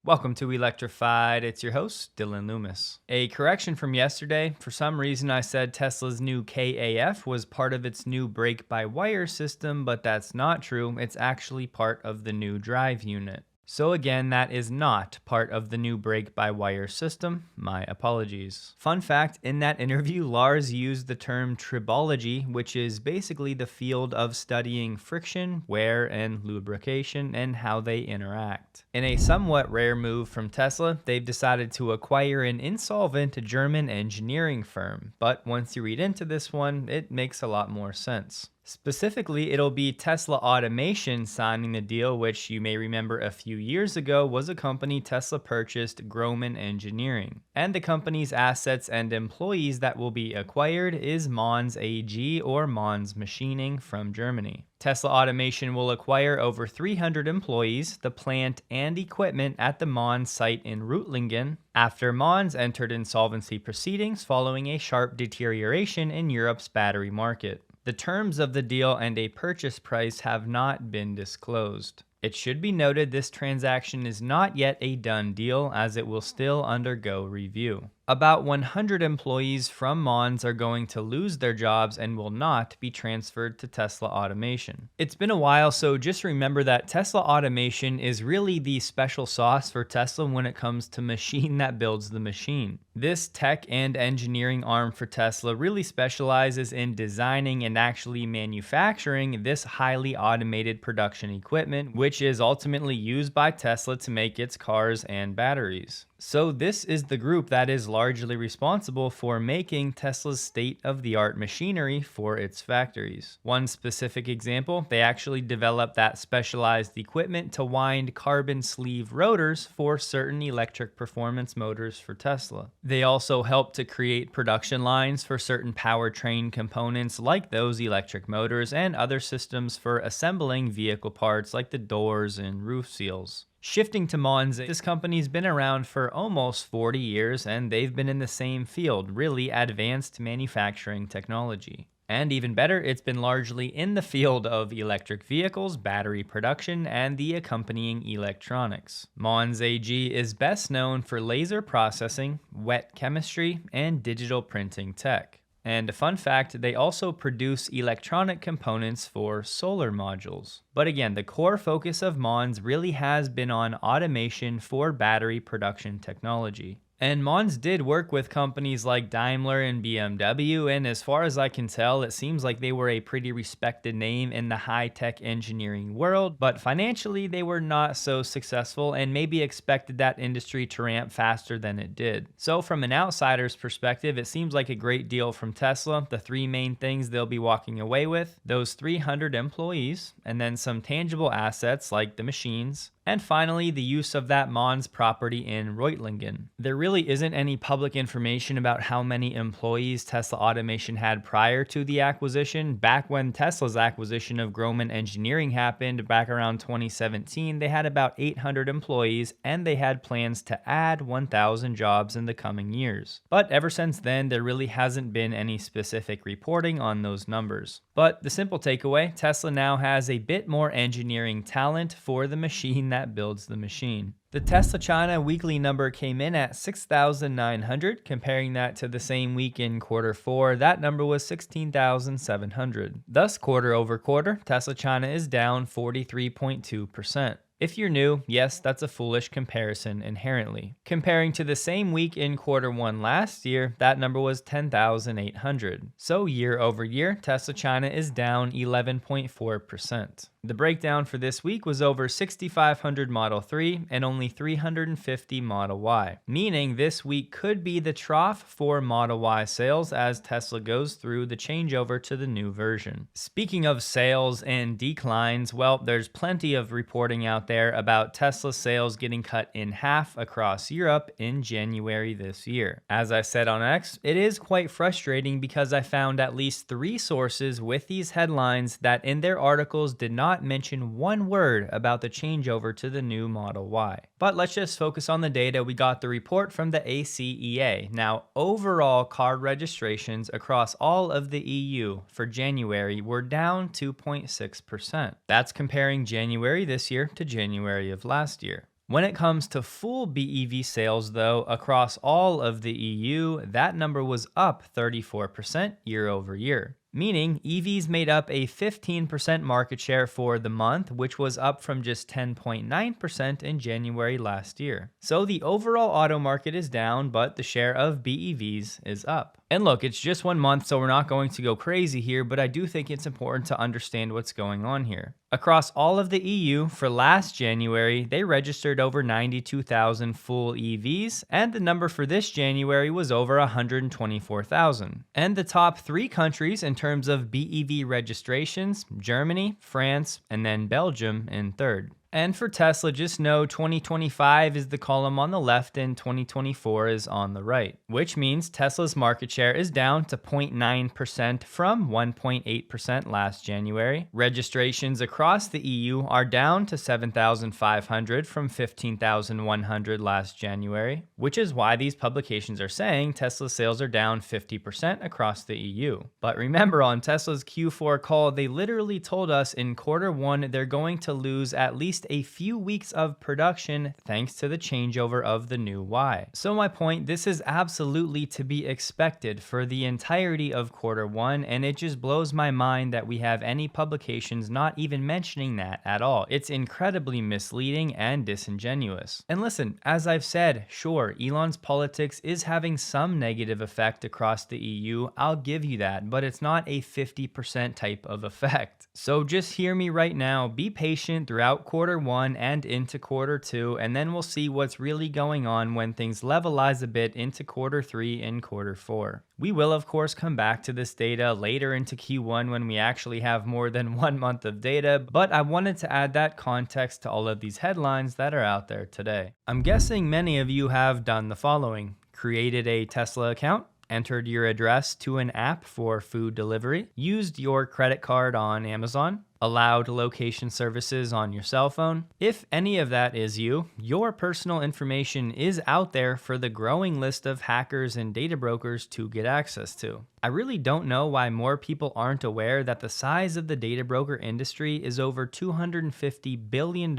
Welcome to Electrified. It's your host, Dylan Loomis. A correction from yesterday. For some reason, I said Tesla's new KAF was part of its new brake-by-wire system, but that's not true. It's actually part of the new drive unit. So again, that is not part of the new brake-by-wire system. My apologies. Fun fact, in that interview, Lars used the term tribology, which is basically the field of studying friction, wear, and lubrication, and how they interact. In a somewhat rare move from Tesla, they've decided to acquire an insolvent German engineering firm. But once you read into this one, it makes a lot more sense. Specifically, it'll be Tesla Automation signing the deal, which you may remember a few years ago was a company Tesla purchased, Groman Engineering. And the company's assets and employees that will be acquired is Mons AG or Mons Machining from Germany. Tesla Automation will acquire over 300 employees, the plant and equipment at the Mons site in Reutlingen, after Mons entered insolvency proceedings following a sharp deterioration in Europe's battery market. The terms of the deal and a purchase price have not been disclosed. It should be noted this transaction is not yet a done deal, as it will still undergo review. About 100 employees from Mons are going to lose their jobs and will not be transferred to Tesla Automation. It's been a while, so just remember that Tesla Automation is really the special sauce for Tesla when it comes to machine that builds the machine. This tech and engineering arm for Tesla really specializes in designing and actually manufacturing this highly automated production equipment, which is ultimately used by Tesla to make its cars and batteries. So this is the group that is largely responsible for making Tesla's state-of-the-art machinery for its factories. One specific example, they actually developed that specialized equipment to wind carbon sleeve rotors for certain electric performance motors for Tesla. They also helped to create production lines for certain powertrain components like those electric motors and other systems for assembling vehicle parts like the doors and roof seals. Shifting to Mons, this company's been around for almost 40 years and they've been in the same field, really advanced manufacturing technology. And even better, it's been largely in the field of electric vehicles, battery production, and the accompanying electronics. Mons AG is best known for laser processing, wet chemistry, and digital printing tech. And a fun fact, they also produce electronic components for solar modules. But again, the core focus of Mons really has been on automation for battery production technology. And Mons did work with companies like Daimler and BMW, and as far as I can tell, it seems like they were a pretty respected name in the high-tech engineering world, but financially they were not so successful and maybe expected that industry to ramp faster than it did. So from an outsider's perspective, it seems like a great deal from Tesla. The three main things they'll be walking away with: those 300 employees, and then some tangible assets like the machines, and finally, the use of that Mons property in Reutlingen. There really isn't any public information about how many employees Tesla Automation had prior to the acquisition. Back when Tesla's acquisition of Groman Engineering happened back around 2017, they had about 800 employees and they had plans to add 1,000 jobs in the coming years. But ever since then, there really hasn't been any specific reporting on those numbers. But the simple takeaway, Tesla now has a bit more engineering talent for the machine that builds the machine. The Tesla China weekly number came in at 6,900. Comparing that to the same week in quarter 4, that number was 16,700. Thus, quarter over quarter, Tesla China is down 43.2%. If you're new, yes, that's a foolish comparison inherently. Comparing to the same week in quarter 1 last year, that number was 10,800. So year over year, Tesla China is down 11.4%. The breakdown for this week was over 6,500 Model 3 and only 350 Model Y, meaning this week could be the trough for Model Y sales as Tesla goes through the changeover to the new version. Speaking of sales and declines, well, there's plenty of reporting out there about Tesla sales getting cut in half across Europe in January this year. As I said on X, it is quite frustrating because I found at least 3 sources with these headlines that in their articles did not mention one word about the changeover to the new Model Y. But let's just focus on the data. We got the report from the ACEA. Now, overall car registrations across all of the EU for January were down 2.6%. That's comparing January this year to January of last year. When it comes to full BEV sales, though, across all of the EU, that number was up 34% year over year. Meaning EVs made up a 15% market share for the month, which was up from just 10.9% in January last year. So the overall auto market is down, but the share of BEVs is up. And look, it's just 1 month, so we're not going to go crazy here, but I do think it's important to understand what's going on here. Across all of the EU, for last January, they registered over 92,000 full EVs, and the number for this January was over 124,000. And the top 3 countries in terms of BEV registrations, Germany, France, and then Belgium in third. And for Tesla, just know 2025 is the column on the left and 2024 is on the right, which means Tesla's market share is down to 0.9% from 1.8% last January. Registrations across the EU are down to 7,500 from 15,100 last January, which is why these publications are saying Tesla sales are down 50% across the EU. But remember, on Tesla's Q4 call, they literally told us in Q1 they're going to lose at least a few weeks of production thanks to the changeover of the new Y. So my point, this is absolutely to be expected for the entirety of Q1, and it just blows my mind that we have any publications not even mentioning that at all. It's incredibly misleading and disingenuous. And listen, as I've said, sure, Elon's politics is having some negative effect across the EU, I'll give you that, but it's not a 50% type of effect. So just hear me right now, be patient throughout Q1 and into Q2, and then we'll see what's really going on when things levelize a bit into Q3 and Q4. We will, of course, come back to this data later into Q1 when we actually have more than 1 month of data, but I wanted to add that context to all of these headlines that are out there today. I'm guessing many of you have done the following: created a Tesla account, entered your address to an app for food delivery, used your credit card on Amazon, allowed location services on your cell phone. If any of that is you, your personal information is out there for the growing list of hackers and data brokers to get access to. I really don't know why more people aren't aware that the size of the data broker industry is over $250 billion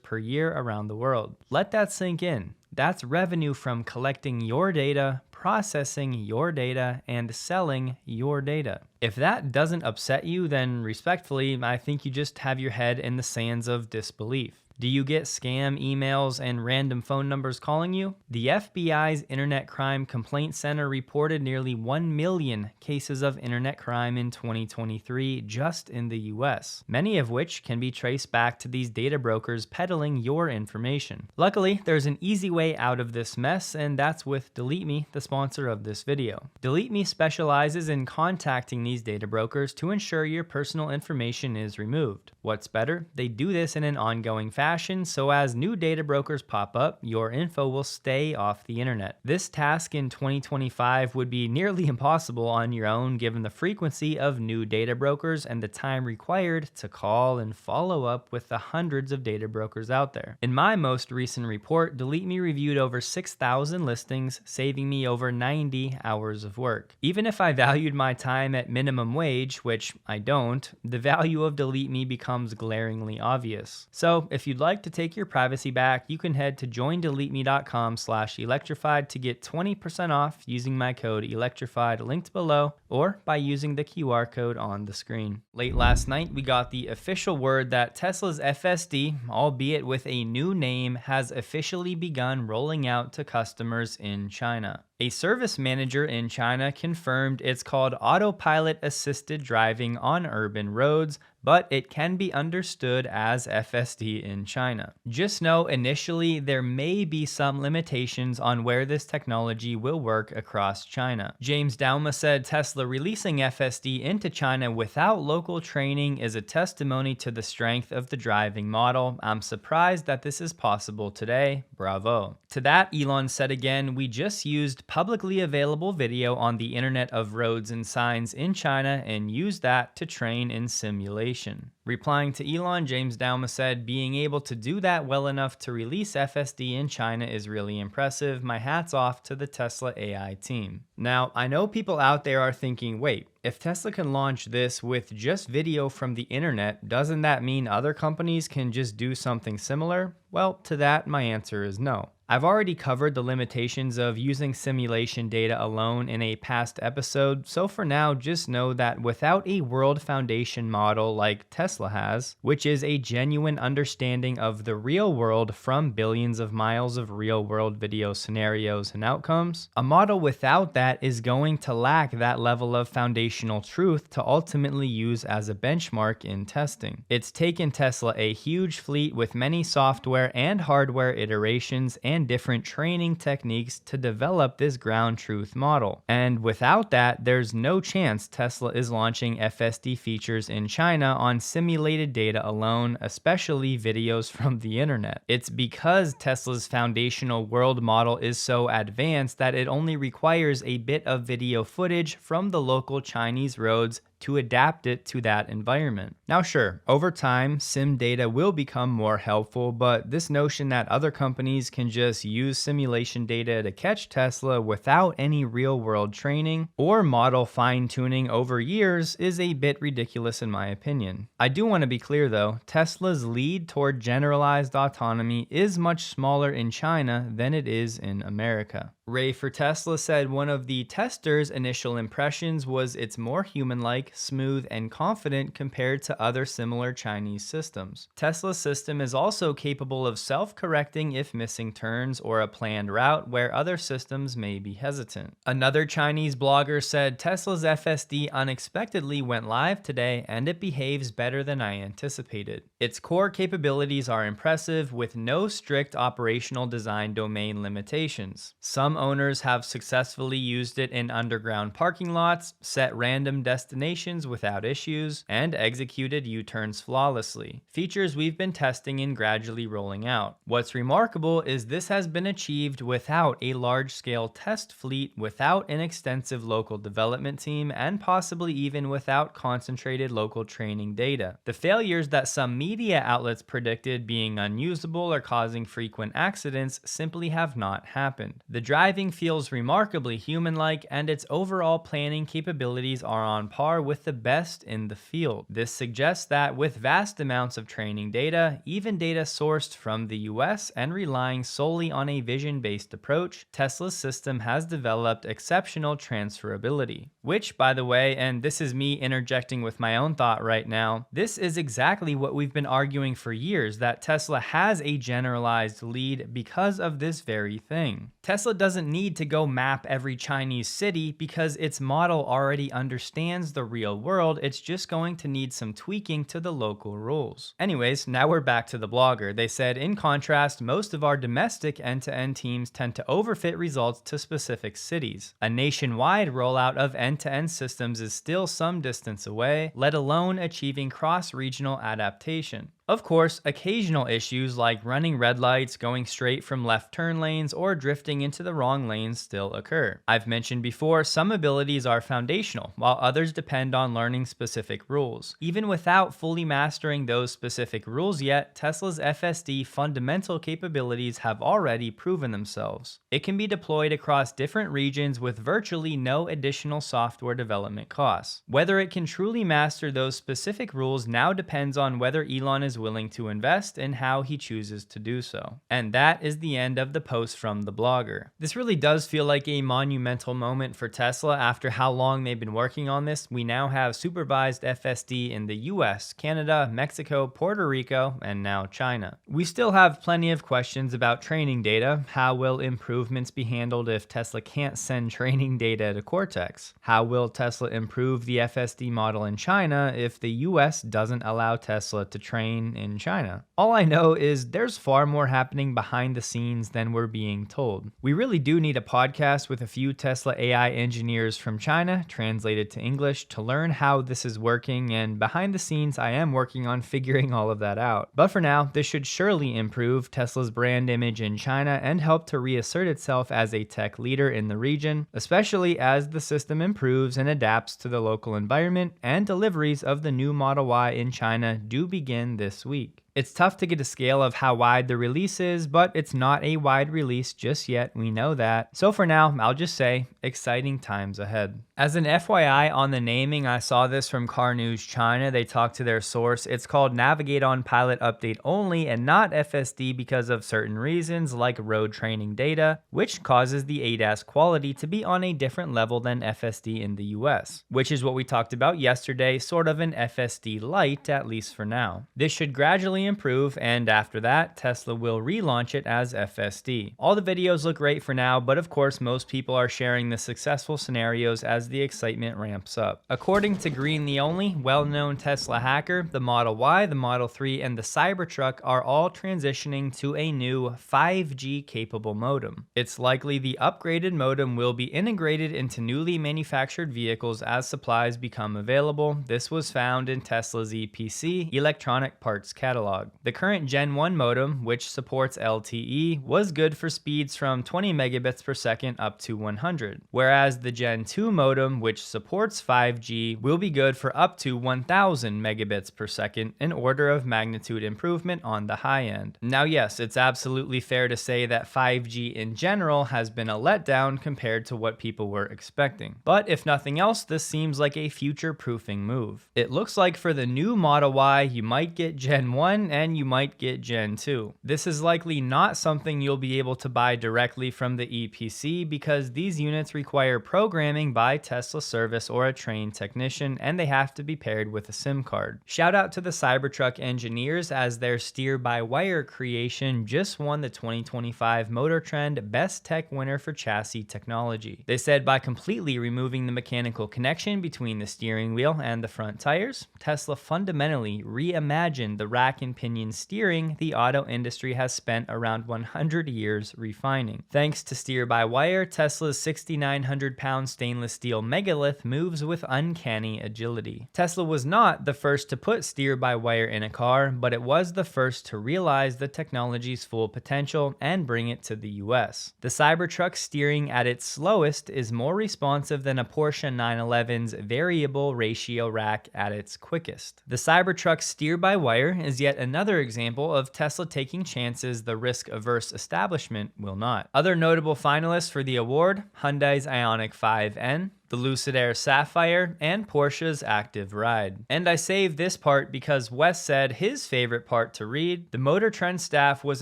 per year around the world. Let that sink in. That's revenue from collecting your data, processing your data, and selling your data. If that doesn't upset you, then respectfully, I think you just have your head in the sands of disbelief. Do you get scam emails and random phone numbers calling you? The FBI's Internet Crime Complaint Center reported nearly 1 million cases of internet crime in 2023 just in the US, many of which can be traced back to these data brokers peddling your information. Luckily, there's an easy way out of this mess, and that's with Delete Me, the sponsor of this video. Delete Me specializes in contacting these data brokers to ensure your personal information is removed. What's better, they do this in an ongoing fashion, so as new data brokers pop up, your info will stay off the internet. This task in 2025 would be nearly impossible on your own given the frequency of new data brokers and the time required to call and follow up with the hundreds of data brokers out there. In my most recent report, Delete Me reviewed over 6,000 listings, saving me over 90 hours of work. Even if I valued my time at minimum wage, which I don't, the value of Delete Me becomes glaringly obvious. So if you'd like to take your privacy back, you can head to joindeleteme.com/electrified to get 20% off using my code electrified linked below or by using the QR code on the screen. Late last night, we got the official word that Tesla's FSD, albeit with a new name, has officially begun rolling out to customers in China. A service manager in China confirmed it's called Autopilot Assisted Driving on Urban Roads, but it can be understood as FSD in China. Just know initially there may be some limitations on where this technology will work across China. James Dauma said Tesla releasing FSD into China without local training is a testimony to the strength of the driving model. I'm surprised that this is possible today. Bravo. To that, Elon said again, "We just used publicly available video on the Internet of Roads and Signs in China and used that to train in simulation." Replying to Elon, James Douma said, "Being able to do that well enough to release FSD in China is really impressive. My hat's off to the Tesla AI team." Now, I know people out there are thinking, wait, if Tesla can launch this with just video from the internet, doesn't that mean other companies can just do something similar? Well, to that, my answer is no. I've already covered the limitations of using simulation data alone in a past episode, so for now, just know that without a world foundation model like Tesla has, which is a genuine understanding of the real world from billions of miles of real world video scenarios and outcomes, a model without that is going to lack that level of foundational truth to ultimately use as a benchmark in testing. It's taken Tesla a huge fleet with many software and hardware iterations and different training techniques to develop this ground truth model. And without that, there's no chance Tesla is launching FSD features in China on simulated data alone, especially videos from the internet. It's because Tesla's foundational world model is so advanced that it only requires a bit of video footage from the local Chinese roads to adapt it to that environment. Now sure, over time, sim data will become more helpful, but this notion that other companies can just use simulation data to catch Tesla without any real-world training or model fine-tuning over years is a bit ridiculous in my opinion. I do want to be clear though, Tesla's lead toward generalized autonomy is much smaller in China than it is in America. Ray for Tesla said one of the tester's initial impressions was it's more human-like, smooth, and confident compared to other similar Chinese systems. Tesla's system is also capable of self-correcting if missing turns or a planned route where other systems may be hesitant. Another Chinese blogger said Tesla's FSD unexpectedly went live today and it behaves better than I anticipated. Its core capabilities are impressive with no strict operational design domain limitations. Some owners have successfully used it in underground parking lots, set random destinations without issues, and executed U-turns flawlessly. Features we've been testing and gradually rolling out. What's remarkable is this has been achieved without a large-scale test fleet, without an extensive local development team, and possibly even without concentrated local training data. The failures that some media outlets predicted being unusable or causing frequent accidents simply have not happened. The driving feels remarkably human-like, and its overall planning capabilities are on par with the best in the field. This suggests that with vast amounts of training data, even data sourced from the US and relying solely on a vision-based approach, Tesla's system has developed exceptional transferability. Which, by the way, and this is me interjecting with my own thought right now, this is exactly what we've been arguing for years, that Tesla has a generalized lead because of this very thing. Tesla doesn't need to go map every Chinese city because its model already understands the real world. It's just going to need some tweaking to the local rules. Anyways, now we're back to the blogger. They said, in contrast, most of our domestic end-to-end teams tend to overfit results to specific cities. A nationwide rollout of end-to-end systems is still some distance away, let alone achieving cross-regional adaptation. Of course, occasional issues like running red lights, going straight from left turn lanes, or drifting into the wrong lanes still occur. I've mentioned before, some abilities are foundational, while others depend on learning specific rules. Even without fully mastering those specific rules yet, Tesla's FSD fundamental capabilities have already proven themselves. It can be deployed across different regions with virtually no additional software development costs. Whether it can truly master those specific rules now depends on whether Elon is willing to invest and how he chooses to do so. And that is the end of the post from the blogger. This really does feel like a monumental moment for Tesla after how long they've been working on this. We now have supervised FSD in the US, Canada, Mexico, Puerto Rico, and now China. We still have plenty of questions about training data. How will improvements be handled if Tesla can't send training data to Cortex? How will Tesla improve the FSD model in China if the US doesn't allow Tesla to train happen in China. All I know is there's far more happening behind the scenes than we're being told. We really do need a podcast with a few Tesla AI engineers from China, translated to English, to learn how this is working, and behind the scenes I am working on figuring all of that out. But for now, this should surely improve Tesla's brand image in China and help to reassert itself as a tech leader in the region, especially as the system improves and adapts to the local environment, and deliveries of the new Model Y in China do begin this week. It's tough to get a scale of how wide the release is, but it's not a wide release just yet, we know that. So for now, I'll just say, exciting times ahead. As an FYI on the naming, I saw this from Car News China. They talked to their source. It's called Navigate on Pilot Update Only and not FSD because of certain reasons like road training data, which causes the ADAS quality to be on a different level than FSD in the US, which is what we talked about yesterday, sort of an FSD light, at least for now. This should gradually improve, and after that, Tesla will relaunch it as FSD. All the videos look great for now, but of course most people are sharing the successful scenarios as the excitement ramps up. According to Green the Only, well-known Tesla hacker, the Model Y, the Model 3, and the Cybertruck are all transitioning to a new 5G capable modem. It's likely the upgraded modem will be integrated into newly manufactured vehicles as supplies become available. This was found in Tesla's EPC, Electronic Parts Catalog. The current Gen 1 modem, which supports LTE, was good for speeds from 20 megabits per second up to 100, whereas the Gen 2 modem, which supports 5G, will be good for up to 1000 megabits per second, an order of magnitude improvement on the high end. Now yes, it's absolutely fair to say that 5G in general has been a letdown compared to what people were expecting. But if nothing else, this seems like a future-proofing move. It looks like for the new Model Y, you might get Gen 1 and you might get Gen 2. This is likely not something you'll be able to buy directly from the EPC because these units require programming by Tesla service or a trained technician, and they have to be paired with a SIM card. Shout out to the Cybertruck engineers as their steer-by-wire creation just won the 2025 Motor Trend Best Tech winner for chassis technology. They said by completely removing the mechanical connection between the steering wheel and the front tires, Tesla fundamentally reimagined the rack and pinion steering the auto industry has spent around 100 years refining. Thanks to steer-by-wire, Tesla's 6,900-pound stainless steel megalith moves with uncanny agility. Tesla was not the first to put steer-by-wire in a car, but it was the first to realize the technology's full potential and bring it to the US. The Cybertruck steering at its slowest is more responsive than a Porsche 911's variable ratio rack at its quickest. The Cybertruck steer-by-wire is yet another example of Tesla taking chances the risk-averse establishment will not. Other notable finalists for the award: Hyundai's Ioniq 5N, the Lucid Air Sapphire, and Porsche's Active Ride. And I saved this part because Wes said his favorite part to read. The Motor Trend staff was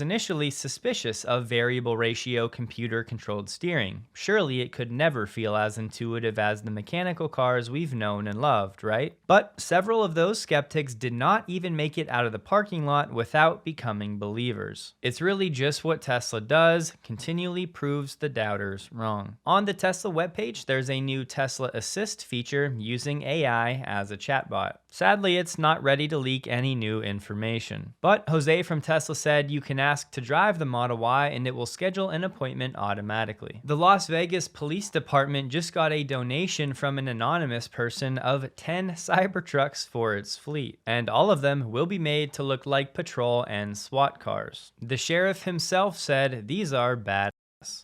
initially suspicious of variable ratio computer-controlled steering. Surely it could never feel as intuitive as the mechanical cars we've known and loved, right? But several of those skeptics did not even make it out of the parking lot without becoming believers. It's really just what Tesla does, continually proves the doubters wrong. On the Tesla webpage, there's a new Tesla Assist feature using AI as a chatbot. Sadly, it's not ready to leak any new information. But Jose from Tesla said you can ask to drive the Model Y and it will schedule an appointment automatically. The Las Vegas Police Department just got a donation from an anonymous person of 10 Cybertrucks for its fleet, and all of them will be made to look like patrol and SWAT cars. The sheriff himself said these are bad.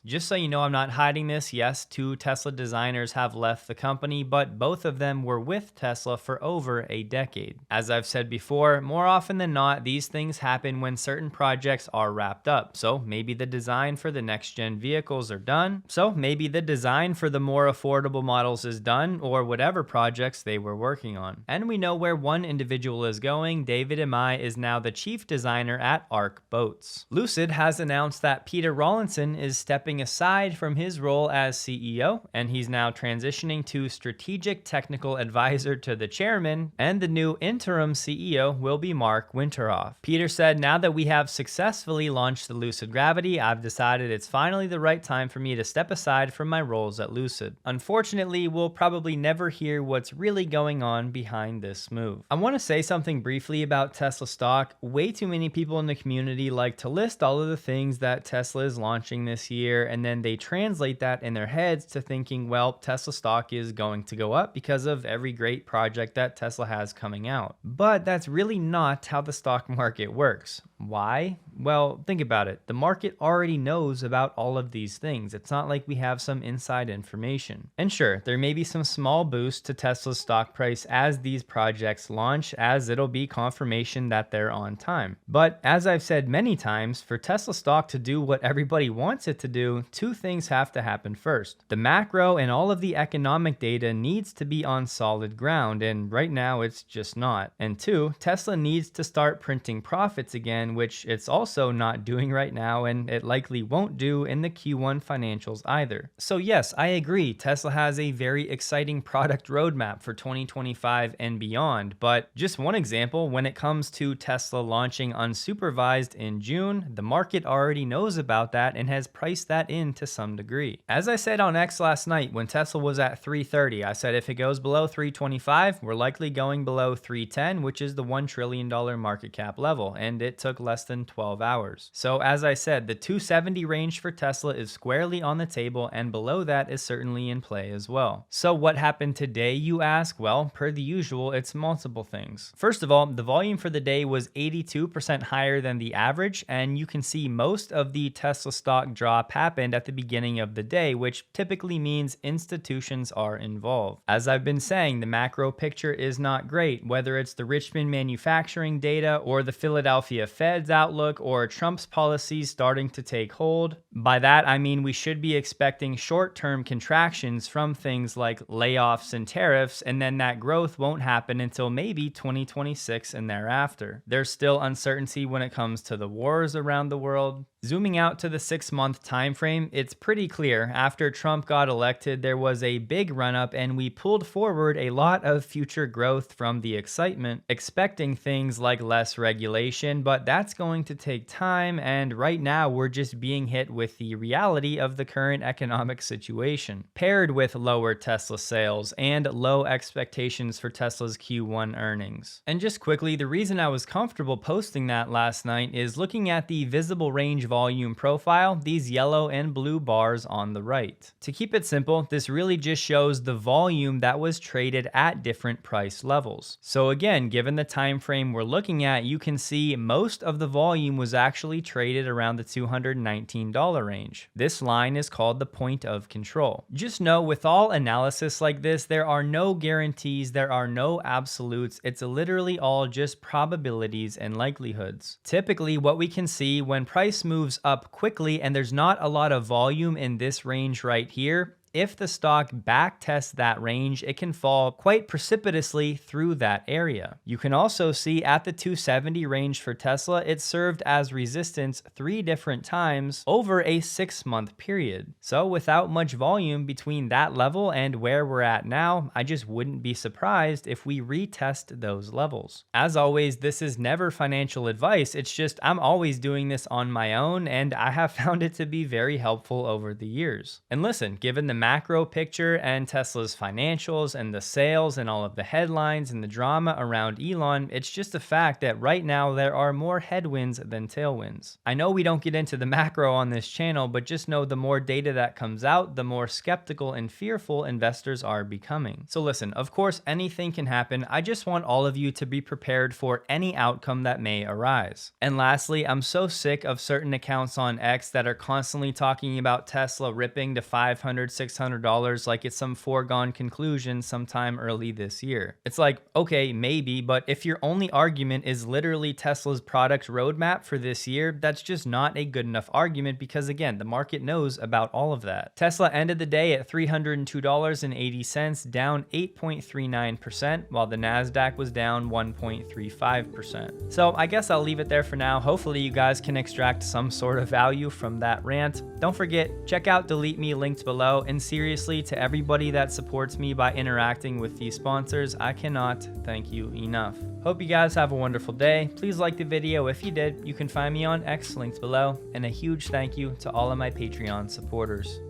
Just so you know, I'm not hiding this. Yes, 2 Tesla designers have left the company, but both of them were with Tesla for over a decade. As I've said before, more often than not, these things happen when certain projects are wrapped up. So maybe the design for the next-gen vehicles are done. So maybe the design for the more affordable models is done, or whatever projects they were working on. And we know where one individual is going. David Imai is now the chief designer at Arc Boats. Lucid has announced that Peter Rawlinson is stepping aside from his role as CEO, and he's now transitioning to strategic technical advisor to the chairman, and the new interim CEO will be Mark Winterhoff. Peter said, "Now that we have successfully launched the Lucid Gravity, I've decided it's finally the right time for me to step aside from my roles at Lucid." Unfortunately, we'll probably never hear what's really going on behind this move. I want to say something briefly about Tesla stock. Way too many people in the community like to list all of the things that Tesla is launching this year, and then they translate that in their heads to thinking, well, Tesla stock is going to go up because of every great project that Tesla has coming out. But that's really not how the stock market works. Why? Well, think about it. The market already knows about all of these things. It's not like we have some inside information. And sure, there may be some small boost to Tesla's stock price as these projects launch, as it'll be confirmation that they're on time. But as I've said many times, for Tesla stock to do what everybody wants it to do, two things have to happen first. The macro and all of the economic data needs to be on solid ground, and right now it's just not. And two, Tesla needs to start printing profits again, which it's also not doing right now, and it likely won't do in the Q1 financials either. So yes, I agree, Tesla has a very exciting product roadmap for 2025 and beyond, but just one example, when it comes to Tesla launching unsupervised in June, the market already knows about that and has priced that in to some degree. As I said on X last night, when Tesla was at 330, I said if it goes below 325, we're likely going below 310, which is the $1 trillion market cap level, and it took less than 12 hours. So as I said, the 270 range for Tesla is squarely on the table, and below that is certainly in play as well. So what happened today, you ask? Well, per the usual, it's multiple things. First of all, the volume for the day was 82% higher than the average, and you can see most of the Tesla stock drop happened at the beginning of the day, which typically means institutions are involved. As I've been saying, the macro picture is not great, whether it's the Richmond manufacturing data or the Philadelphia Fed's outlook or Trump's policies starting to take hold. By that, I mean we should be expecting short-term contractions from things like layoffs and tariffs, and then that growth won't happen until maybe 2026 and thereafter. There's still uncertainty when it comes to the wars around the world. Zooming out to the 6-month time frame, it's pretty clear after Trump got elected, there was a big run-up and we pulled forward a lot of future growth from the excitement, expecting things like less regulation, but that's going to take time, and right now we're just being hit with the reality of the current economic situation, paired with lower Tesla sales and low expectations for Tesla's Q1 earnings. And just quickly, the reason I was comfortable posting that last night is looking at the visible range volume profile, these yellow and blue bars on the right. To keep it simple, this really just shows the volume that was traded at different price levels. So again, given the time frame we're looking at, you can see most of the volume was actually traded around the $219 range. This line is called the point of control. Just know with all analysis like this, there are no guarantees, there are no absolutes. It's literally all just probabilities and likelihoods. Typically, what we can see when price moves up quickly and there's not a lot of volume in this range right here, if the stock backtests that range, it can fall quite precipitously through that area. You can also see at the 270 range for Tesla, it served as resistance 3 different times over a 6-month period. So without much volume between that level and where we're at now, I just wouldn't be surprised if we retest those levels. As always, this is never financial advice. It's just I'm always doing this on my own, and I have found it to be very helpful over the years. And listen, given the macro picture and Tesla's financials and the sales and all of the headlines and the drama around Elon, it's just a fact that right now there are more headwinds than tailwinds. I know we don't get into the macro on this channel, but just know the more data that comes out, the more skeptical and fearful investors are becoming. So listen, of course, anything can happen. I just want all of you to be prepared for any outcome that may arise. And lastly, I'm so sick of certain accounts on X that are constantly talking about Tesla ripping to 500, 600 $600 like it's some foregone conclusion sometime early this year. It's like, okay, maybe, but if your only argument is literally Tesla's product roadmap for this year, that's just not a good enough argument because, again, the market knows about all of that. Tesla ended the day at $302.80, down 8.39%, while the NASDAQ was down 1.35%. So I guess I'll leave it there for now. Hopefully you guys can extract some sort of value from that rant. Don't forget, check out Delete Me linked below, and seriously, to everybody that supports me by interacting with these sponsors, I cannot thank you enough. Hope you guys have a wonderful day. Please like the video if you did. You can find me on X linked below, and a huge thank you to all of my Patreon supporters.